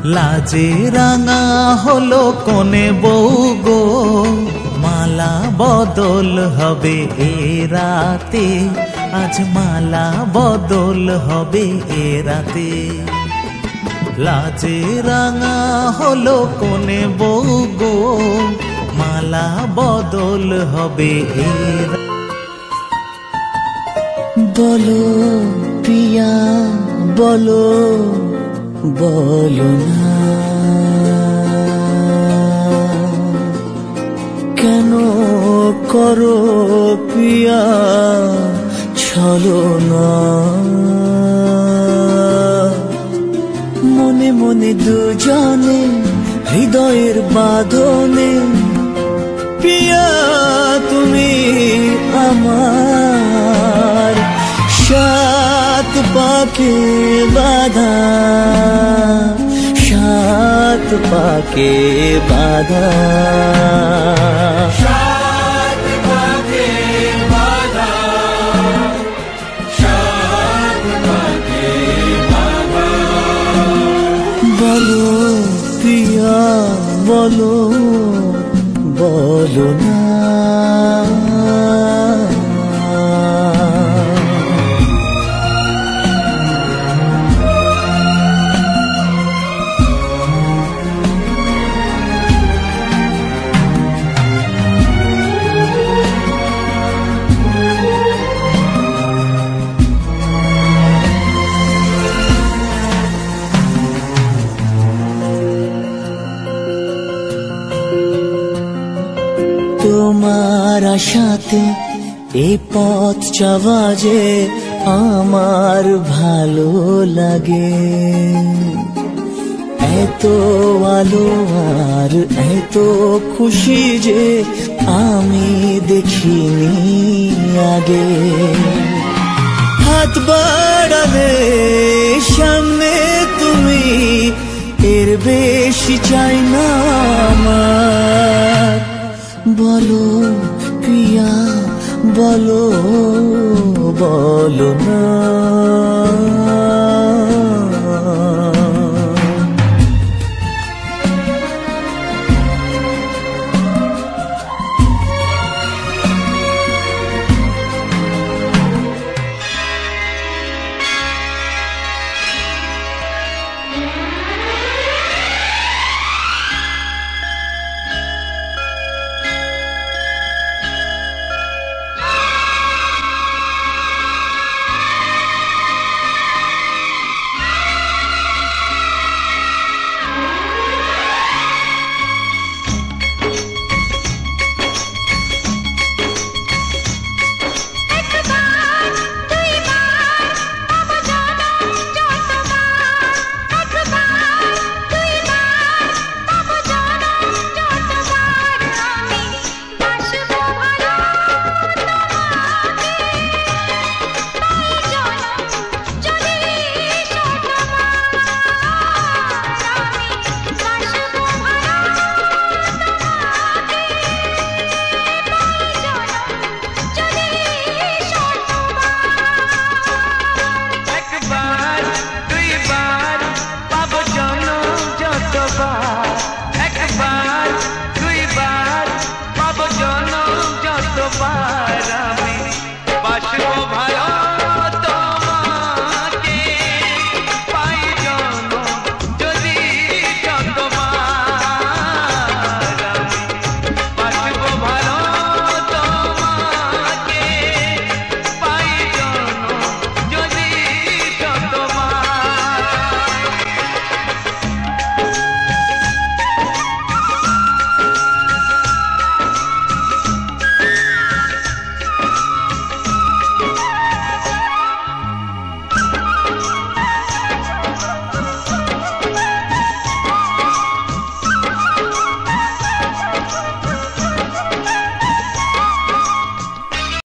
লাজে রাঙা হলো কোনে বউ গো, মালা বদল হবে এ রাতে, আজ মালা বদল হবে এ রাতে। লাজে রাঙা হলো কোনে বউ গো, মালা বদল হবে এ রাতে। বলো প্রিয়া বলো, বলো না কেন করো প্রিয়া ছলনা। মনে মনে দুজনে হৃদয়ের বাঁধনে, প্রিয়া তুমি আমার সাত পাকে বাঁধা, সাত পাকে বাঁধা, সাত পাকে বাঁধা, সাত পাকে বাঁধা। বলো প্রিয়া বলো, বলো না তোমার আশাতে এই পথ চলা যে আমার ভালো লাগে। এত আলো আর এত খুশি যে আমি দেখিনি আগে। হাত বাড়ালে সামনে তুমি, এর বেশি চাই না আমার। বলো প্রিয়া বলো, বলো না।